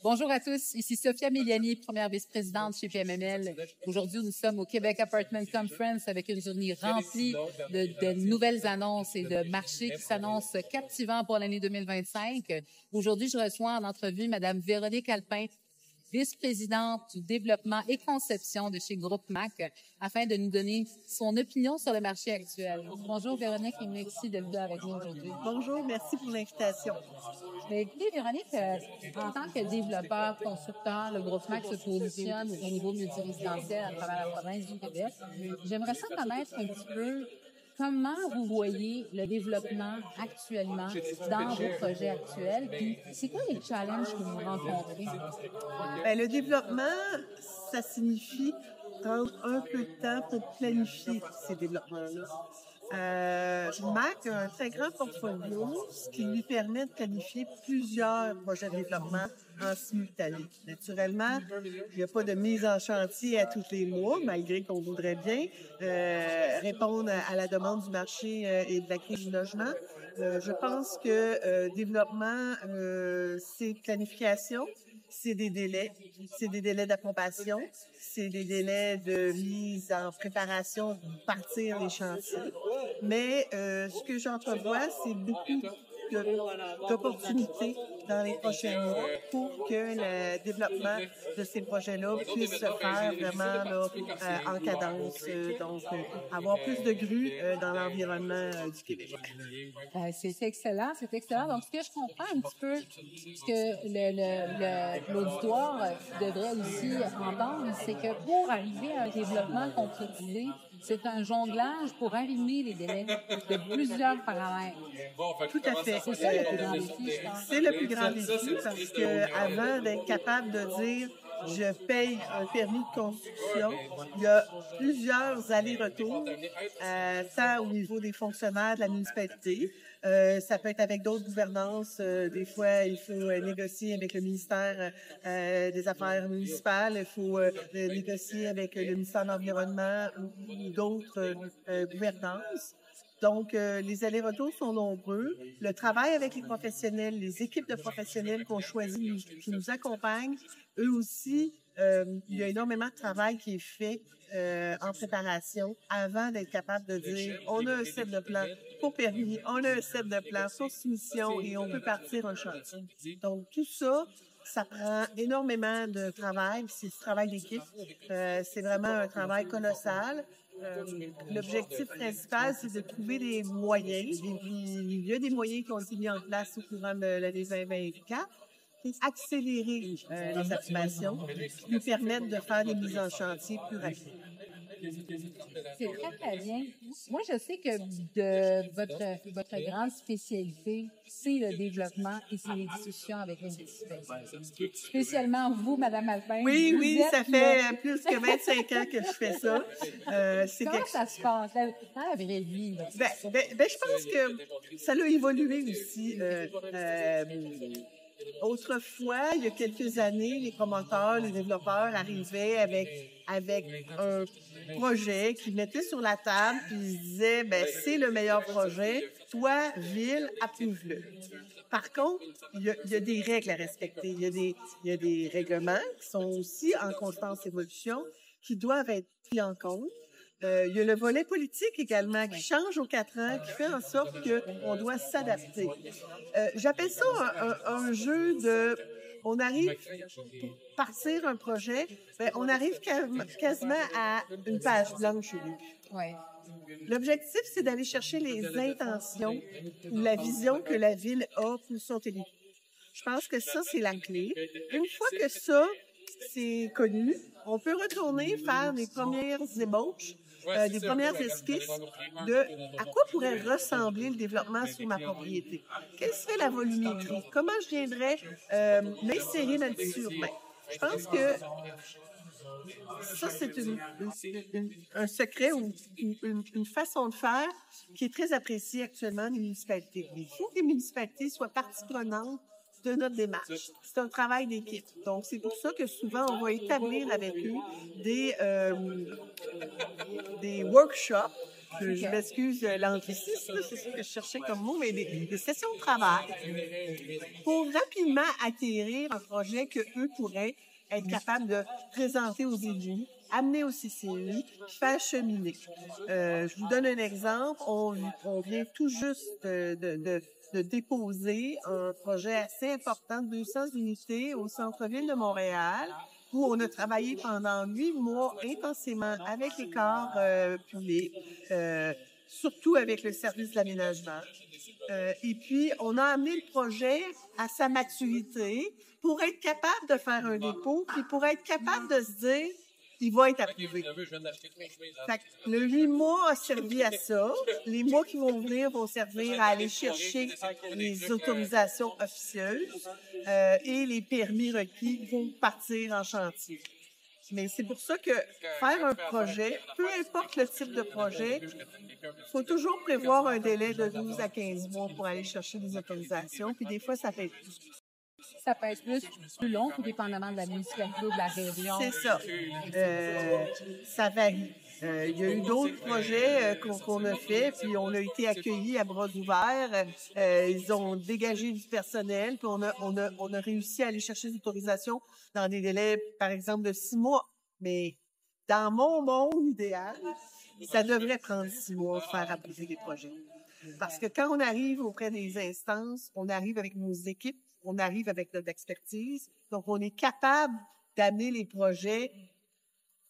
Bonjour à tous, ici Sophia Miliani, première vice-présidente chez PMML. Aujourd'hui, nous sommes au Québec Apartment Conference avec une journée remplie de nouvelles annonces et de marchés qui s'annoncent captivants pour l'année 2025. Aujourd'hui, je reçois en entrevue Mme Véronique Alpin, vice-présidente du développement et conception de chez Groupe MAC, afin de nous donner son opinion sur le marché actuel. Bonjour Véronique et merci d'être là avec nous aujourd'hui. Bonjour, merci pour l'invitation. Mais écoutez, Véronique, en tant que développeur, constructeur, le Groupe MAC se positionne au niveau multirésidentiel à travers la province du Québec. J'aimerais ça connaître un petit peu comment vous voyez le développement actuellement dans vos projets actuels, puis c'est quoi les challenges que vous rencontrez? Bien, le développement, ça signifie prendre un peu de temps pour planifier ces développements-là. MAC a un très grand portfolio, ce qui lui permet de planifier plusieurs projets de développement en simultané. Naturellement, il n'y a pas de mise en chantier à tous les mois, malgré qu'on voudrait bien répondre à la demande du marché et de la crise du logement. Je pense que développement, c'est planification, c'est des délais d'approbation, c'est des délais de mise en préparation pour partir les chantiers. Mais ce que j'entrevois, c'est beaucoup d'opportunités dans les prochains mois pour que le développement de ces projets-là puisse se faire vraiment là, en cadence. Donc, avoir plus de grues dans l'environnement du Québec. C'est excellent, c'est excellent. Donc, ce que je comprends un petit peu, ce que l'auditoire devrait aussi entendre, c'est que pour arriver à un développement concrétisé, c'est un jonglage pour arrimer les délais de plusieurs paramètres. Tout à fait. C'est ça le plus grand défi, je pense. C'est le plus grand défi parce que avant d'être capable de dire je paye un permis de construction, il y a plusieurs allers-retours, tant au niveau des fonctionnaires de la municipalité. Ça peut être avec d'autres gouvernances. Des fois, il faut négocier avec le ministère des Affaires municipales. Il faut négocier avec le ministère de l'Environnement ou d'autres gouvernances. Donc, les allers-retours sont nombreux. Le travail avec les professionnels, les équipes de professionnels qu'on choisit, qui nous accompagnent, eux aussi, il y a énormément de travail qui est fait en préparation avant d'être capable de dire on a un set de plan pour permis, on a un set de plan sur soumission et on peut partir un chantier. Donc, tout ça, ça prend énormément de travail, c'est du travail d'équipe. C'est vraiment un travail colossal. L'objectif principal, c'est de trouver des moyens. Il y a des moyens qui ont été mis en place au courant de l'année 2024 pour accélérer les activations, qui nous permettent de faire des mises en chantier plus rapides. C'est très, très bien. Moi, je sais que de votre grande spécialité, c'est le développement et c'est les discussions avec les municipalités. Spécialement vous, Mme Alpin. Oui, ça fait plus que 25 ans que je fais ça. Comment ça se passe, dans la vraie vie? Je pense que ça a évolué aussi. Autrefois, il y a quelques années, les promoteurs, les développeurs arrivaient avec un projet qu'ils mettaient sur la table puis ils disaient c'est le meilleur projet, toi, ville, approuve-le. Par contre, il y a des règles à respecter, il y a des règlements qui sont aussi en constante évolution qui doivent être pris en compte. Il y a le volet politique également qui change aux 4 ans, qui fait en sorte qu'on doit s'adapter. J'appelle ça un jeu de... On arrive, pour partir un projet, on arrive quasiment à une page blanche au début. Ouais. L'objectif, c'est d'aller chercher les intentions ou la vision que la ville a pour son territoire. Je pense que ça, c'est la clé. Une fois que ça, c'est connu, on peut retourner faire des premières ébauches, des premières esquisses de à quoi pourrait ressembler le développement sur ma propriété. Quelle serait la volumétrie? Comment je viendrais m'insérer dans le tissu urbain? Je pense que ça, c'est un secret ou une façon de faire qui est très appréciée actuellement des municipalités. Il faut que les municipalités soient partie prenante de notre démarche. C'est un travail d'équipe. Donc, c'est pour ça que souvent, on va établir avec eux des workshops Je m'excuse de l'anglicisme, c'est ce que je cherchais comme mot, mais des sessions de travail pour rapidement acquérir un projet que eux pourraient être capables de présenter aux élus, amener au CCU, faire cheminer. Je vous donne un exemple. On vient tout juste de déposer un projet assez important de 200 unités au centre-ville de Montréal, où on a travaillé pendant 8 mois intensément avec les corps publics, surtout avec le service de l'aménagement. Et puis, on a amené le projet à sa maturité pour être capable de faire un dépôt, puis pour être capable de se dire, il va être approuvé. Fait que le 8 mois a servi à ça. Les mois qui vont venir vont servir à aller chercher les autorisations officieuses et les permis requis pour partir en chantier. Mais c'est pour ça que faire un projet, peu importe le type de projet, il faut toujours prévoir un délai de 12 à 15 mois pour aller chercher des autorisations, puis des fois, ça fait plus. Ça peut être plus long, tout dépendamment de la municipalité ou de la région. C'est ça. Ça varie. Il y a eu d'autres projets qu'on a fait, puis on a été accueillis à bras ouverts. Ils ont dégagé du personnel, puis on a réussi à aller chercher des autorisations dans des délais, par exemple, de 6 mois. Mais dans mon monde idéal, ça devrait prendre 6 mois de faire approuver des projets. Parce que quand on arrive auprès des instances, on arrive avec nos équipes, on arrive avec notre expertise, donc on est capable d'amener les projets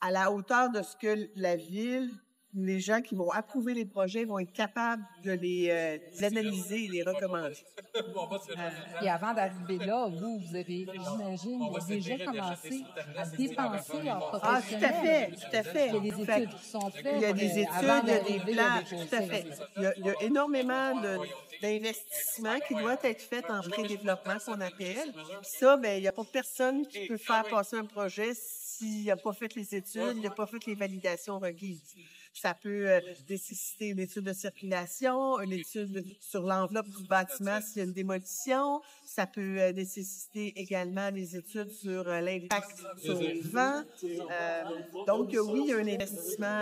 à la hauteur de ce que la ville, les gens qui vont approuver les projets vont être capables de les analyser et les recommander. Et avant d'arriver là, vous avez, j'imagine, déjà commencé à dépenser en professionnel. Tout à fait. Il y a des études qui sont faites. Il y a des études, il y a des plans, tout à fait. Il y a énormément d'investissements qui doivent être faits en pré-développement, qu'on appelle. Puis ça, ben, il n'y a pas personne qui peut faire passer un projet s'il n'a pas fait les études, il n'a pas fait les validations requises. Ça peut nécessiter une étude de circulation, une étude sur l'enveloppe du bâtiment s'il y a une démolition. Ça peut nécessiter également des études sur l'impact sur le vent. Donc, oui, il y a un investissement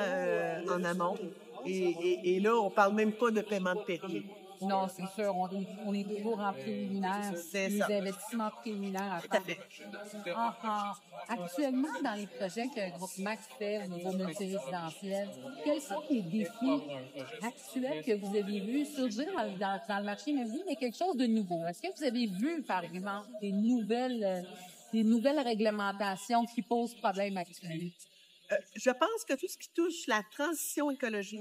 en amont. Et là, on parle même pas de paiement de permis. Non, c'est sûr. On est toujours en préliminaire. C'est les ça. investissements préliminaires à Tout à faire. fait. Actuellement, dans les projets que Groupe Max fait au niveau multirésidentiel, quels sont les défis actuels que vous avez vus surgir dans le marché immobilier, mais quelque chose de nouveau? Est-ce que vous avez vu, par exemple, des nouvelles réglementations qui posent problème actuellement? Je pense que tout ce qui touche la transition écologique,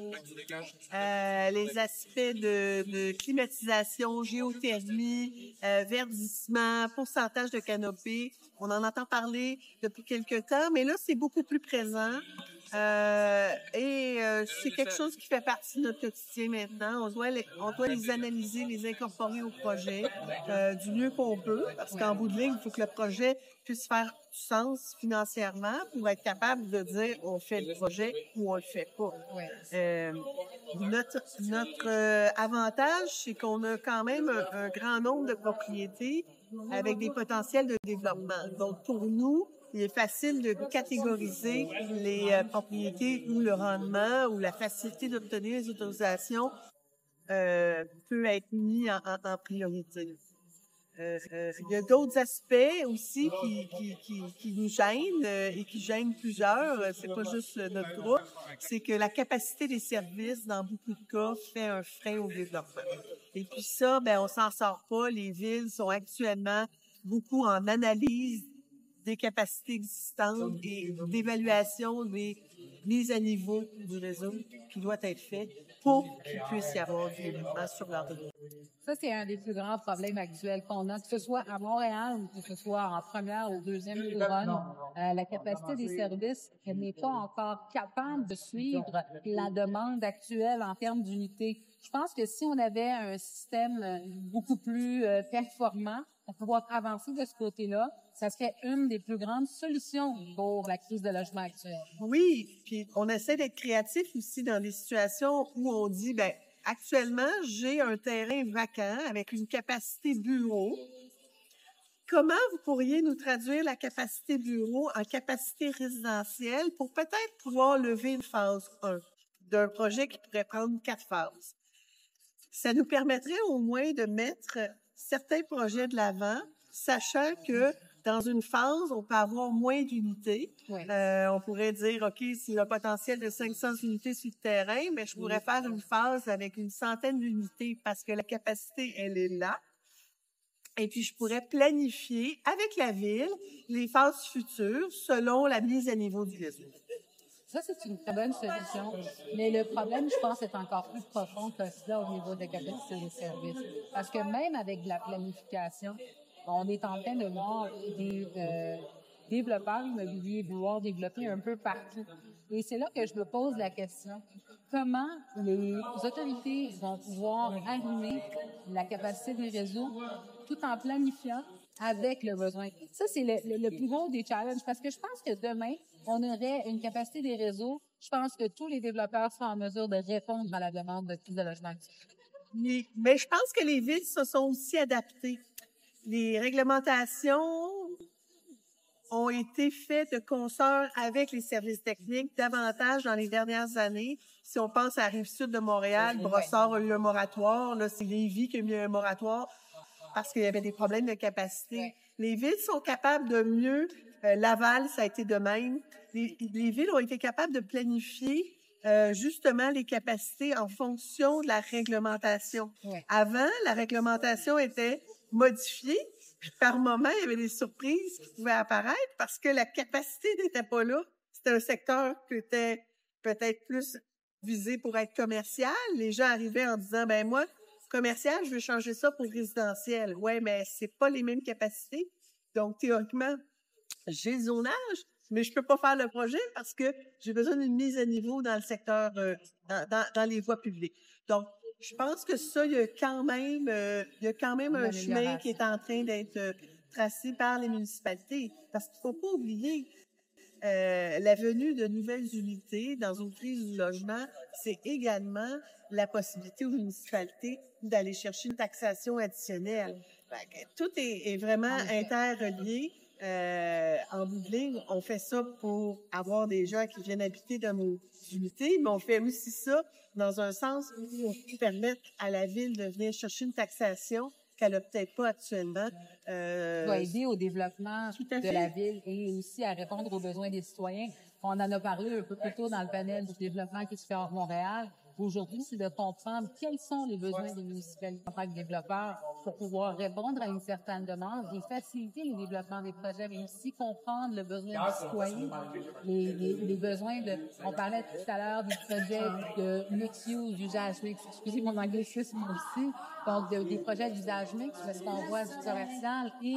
les aspects de climatisation, géothermie, verdissement, pourcentage de canopée, on en entend parler depuis quelque temps, mais là, c'est beaucoup plus présent. C'est quelque chose qui fait partie de notre quotidien maintenant. On doit les analyser, les incorporer au projet du mieux qu'on peut, parce qu'en bout de ligne, il faut que le projet puisse faire du sens financièrement pour être capable de dire on fait le projet ou on le fait pas. Notre avantage, c'est qu'on a quand même un grand nombre de propriétés avec des potentiels de développement. Donc, pour nous, il est facile de catégoriser les propriétés où le rendement ou la facilité d'obtenir les autorisations peut être mis en priorité. Il y a d'autres aspects aussi qui nous gênent et qui gênent plusieurs. C'est pas juste notre groupe. C'est que la capacité des services, dans beaucoup de cas, fait un frein au développement. Et puis ça, ben on s'en sort pas. Les villes sont actuellement beaucoup en analyse des capacités existantes et d'évaluation des mises à niveau du réseau qui doit être fait pour qu'il puisse y avoir du développement sur leur réseau. Ça, c'est un des plus grands problèmes actuels qu'on a, que ce soit à Montréal ou que ce soit en première ou deuxième couronne. La capacité des services, elle n'est pas encore capable de suivre la demande actuelle en termes d'unités. Je pense que si on avait un système beaucoup plus performant pour pouvoir avancer de ce côté-là, ça serait une des plus grandes solutions pour la crise de logement actuelle. Oui, puis on essaie d'être créatif aussi dans des situations où on dit, ben actuellement, j'ai un terrain vacant avec une capacité bureau. Comment vous pourriez nous traduire la capacité bureau en capacité résidentielle pour peut-être pouvoir lever une phase 1? d'un projet qui pourrait prendre 4 phases. Ça nous permettrait au moins de mettre certains projets de l'avant, sachant que dans une phase, on peut avoir moins d'unités. Ouais. On pourrait dire, OK, s'il y a un potentiel de 500 unités sur le terrain, mais je pourrais faire une phase avec une centaine d'unités parce que la capacité, elle est là. Et puis, je pourrais planifier avec la ville les phases futures selon la mise à niveau du réseau. Ça, c'est une très bonne solution. Mais le problème, je pense, est encore plus profond que ça au niveau de la capacité des services. Parce que même avec de la planification, on est en train de voir des développeurs immobiliers vouloir développer un peu partout. Et c'est là que je me pose la question. Comment les autorités vont pouvoir allumer la capacité des réseaux tout en planifiant avec le besoin? Ça, c'est le plus gros des challenges parce que je pense que demain, on aurait une capacité des réseaux. Je pense que tous les développeurs seront en mesure de répondre à la demande de plus de logements. Mais je pense que les villes se sont aussi adaptées. Les réglementations ont été faites de concert avec les services techniques davantage dans les dernières années. Si on pense à la Rive-Sud de Montréal, Brossard a eu un moratoire. Là, c'est Lévis qui a mis un moratoire parce qu'il y avait des problèmes de capacité. Ouais. Les villes sont capables de mieux. Laval, ça a été de même. Les villes ont été capables de planifier justement les capacités en fonction de la réglementation. Ouais. Avant, la réglementation était modifiée. Par moment, il y avait des surprises qui pouvaient apparaître parce que la capacité n'était pas là. C'était un secteur qui était peut-être plus visé pour être commercial. Les gens arrivaient en disant, ben moi, commercial, je veux changer ça pour résidentiel. Ouais, mais c'est pas les mêmes capacités. Donc, théoriquement, j'ai le zonage, mais je peux pas faire le projet parce que j'ai besoin d'une mise à niveau dans le secteur, dans les voies publiques. Donc, je pense que ça, il y a quand même un chemin qui est en train d'être tracé par les municipalités. Parce qu'il faut pas oublier, la venue de nouvelles unités dans une crise du logement, c'est également la possibilité aux municipalités d'aller chercher une taxation additionnelle. Tout est vraiment interrelié. En bout de ligne, on fait ça pour avoir des gens qui viennent habiter dans nos unités, mais on fait aussi ça dans un sens où on permet à la ville de venir chercher une taxation qu'elle n'a peut-être pas actuellement. Va aider au développement de la ville et aussi à répondre aux besoins des citoyens. On en a parlé un peu plus tôt dans le panel du développement qui se fait hors Montréal. Aujourd'hui, c'est de comprendre quels sont les besoins des municipalités en tant que développeurs pour pouvoir répondre à une certaine demande et faciliter le développement des projets, mais aussi comprendre le besoin du citoyen, les besoins de... On parlait tout à l'heure du projet de mix-use, d'usage mix. Excusez mon anglicisme aussi. Donc, des projets d'usage mix, parce qu'on voit du commercial et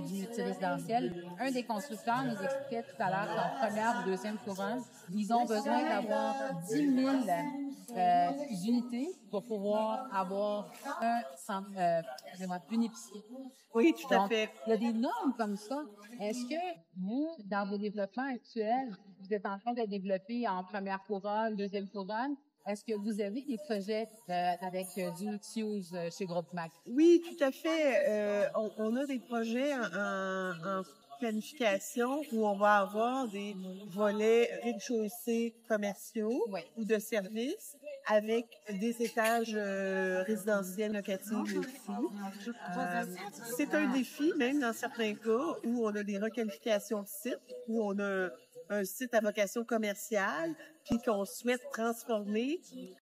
du résidentiel. Un des constructeurs nous expliquait tout à l'heure qu'en première ou deuxième couronne, ils ont besoin d'avoir 10 000 unités pour pouvoir avoir une épicerie. Oui, tout à fait. Il y a des normes comme ça. Est-ce que vous, dans vos développements actuels, vous êtes en train de développer en première couronne, deuxième couronne? Est-ce que vous avez des projets avec du mix-use chez Groupe Mac? Oui, tout à fait. On a des projets en planification où on va avoir des volets rez-de-chaussée commerciaux ou de services avec des étages résidentiels locatifs aussi. C'est un défi, même dans certains cas, où on a des requalifications de sites, où on a un site à vocation commerciale, puis qu'on souhaite transformer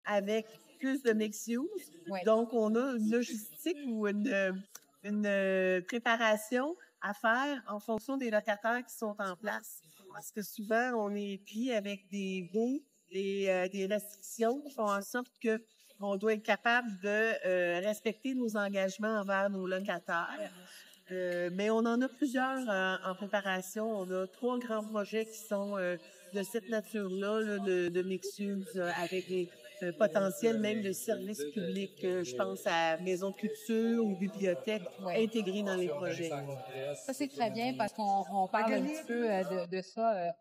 avec plus de mix-use. Ouais. Donc, on a une logistique ou une préparation à faire en fonction des locataires qui sont en place. Parce que souvent, on est pris avec des baux, des restrictions qui font en sorte que on doit être capable de respecter nos engagements envers nos locataires. Mais on en a plusieurs en préparation. On a 3 grands projets qui sont de cette nature-là, là, de mix-use avec des potentiels même de services publics. Je pense à maisons de culture ou bibliothèques intégrées dans les projets. Ça, c'est très bien parce qu'on parle un petit peu de ça.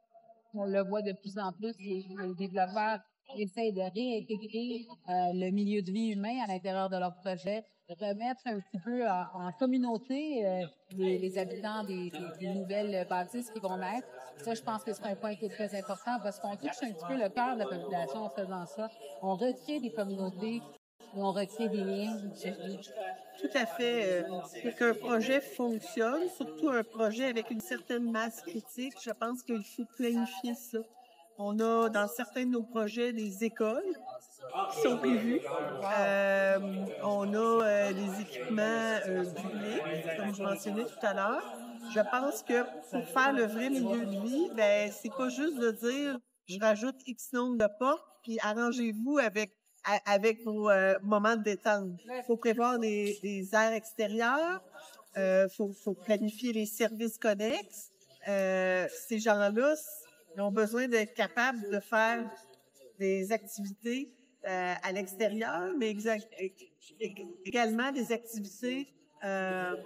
On le voit de plus en plus, les développeurs essaient de réintégrer le milieu de vie humain à l'intérieur de leur projet, remettre un petit peu en communauté les habitants des nouvelles bâtisses qui vont naître. Ça, je pense que c'est un point qui est très important parce qu'on touche un petit peu le cœur de la population en faisant ça. On recrée des communautés et on recrée des liens. Tout à fait. Pour qu'un projet fonctionne, surtout un projet avec une certaine masse critique, je pense qu'il faut planifier ça. On a dans certains de nos projets des écoles qui sont prévues. On a des équipements publics, comme je mentionnais tout à l'heure. Je pense que pour faire le vrai milieu de vie, ben c'est pas juste de dire je rajoute X nombre de portes puis arrangez-vous avec vos moments de détente. Il faut prévoir des aires extérieures, faut planifier les services connexes. Ces gens-là ils ont besoin d'être capables de faire des activités à l'extérieur, mais également des activités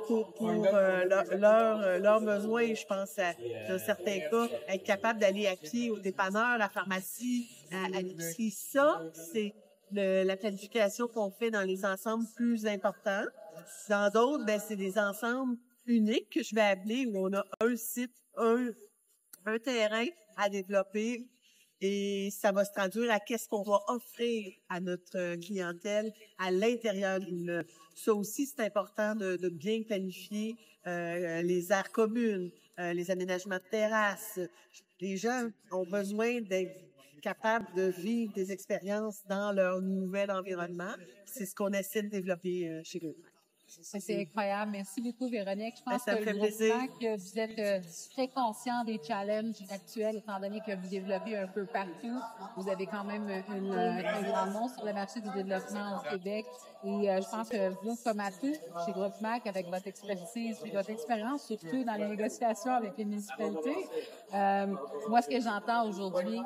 pour leurs besoins. Je pense dans certains cas, être capable d'aller à pied au dépanneur, à la pharmacie, à l'épicerie. Ça, c'est la planification qu'on fait dans les ensembles plus importants. Dans d'autres, ben c'est des ensembles uniques que je vais appeler où on a un site, un terrain à développer et ça va se traduire à qu'est-ce qu'on va offrir à notre clientèle à l'intérieur d'une immeuble. Ça aussi, c'est important de bien planifier les aires communes, les aménagements de terrasses. Les gens ont besoin d'être capables de vivre des expériences dans leur nouvel environnement. C'est ce qu'on essaie de développer chez GroupMac. C'est incroyable. Merci beaucoup, Véronique. Je pense ça me que fait plaisir. que vous êtes très conscient des challenges actuels, étant donné que vous développez un peu partout. Vous avez quand même un grand nom sur le marché du développement au Québec. Et je pense que vous, comme à tous, chez GroupMac, avec votre expertise et votre expérience, surtout dans les négociations avec les municipalités, moi, ce que j'entends aujourd'hui,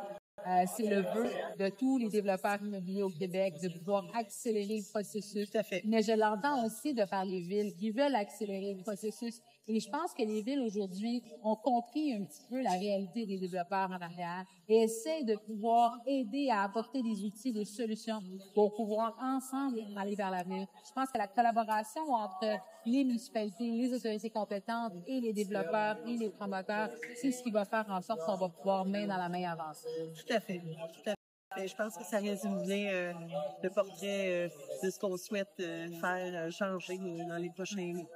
c'est le vœu de tous les développeurs immobiliers au Québec de pouvoir accélérer le processus. Tout à fait. Mais je l'entends aussi de par les villes qui veulent accélérer le processus. Et je pense que les villes aujourd'hui ont compris un petit peu la réalité des développeurs en arrière et essaient de pouvoir aider à apporter des outils, des solutions pour pouvoir ensemble aller vers l'avenir. Je pense que la collaboration entre les municipalités, les autorités compétentes et les développeurs et les promoteurs, c'est ce qui va faire en sorte qu'on va pouvoir main dans la main avancer. Tout à fait. Tout à fait. Je pense que ça résume bien le portrait de ce qu'on souhaite faire changer dans les prochains mois.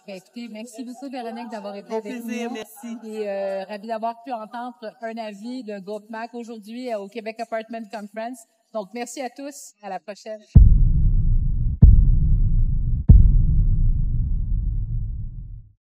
Écoutez, merci beaucoup, Véronique, d'avoir été avec nous. Merci. Et ravi d'avoir pu entendre un avis de GroupMac aujourd'hui au Québec Apartment Conference. Donc, merci à tous. À la prochaine.